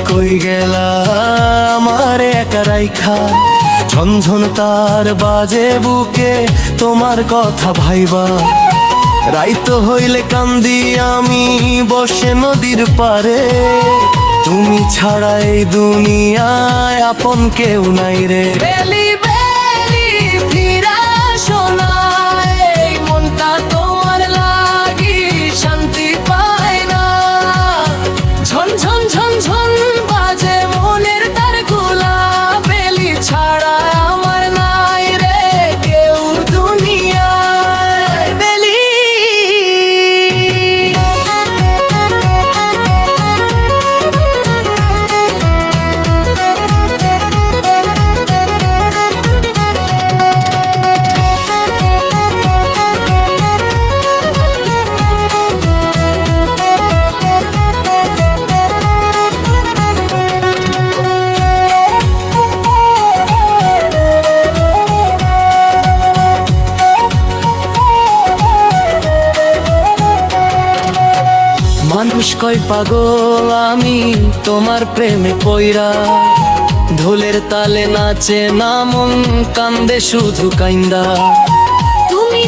কই গেলা আমার একা রাইখা, ঝনঝন তার বাজে বুকে তোমার কথা ভাইবা। রাইতো হইলে কান্দি আমি বসে নদীর পারে, তুমি ছাড়া এই দুনিয়ায় আপন কেউ নাই রে। বেলি বেলি ফিরা শোনায়, এই মনটা তোমার লাগি শান্তি পায় না। ঝন ঝন ঝন ঝন বাজে মনের তার গুলা, বেলি ছাড়া আমার নাই রে কেউ দুনিয়ায়। বেলি মানুষ কয় পাগল আমি তোমার প্রেমে পইরা, ঢোলের তালে নাচে না মন, কান্দে শুধু কাইন্দা। তুমি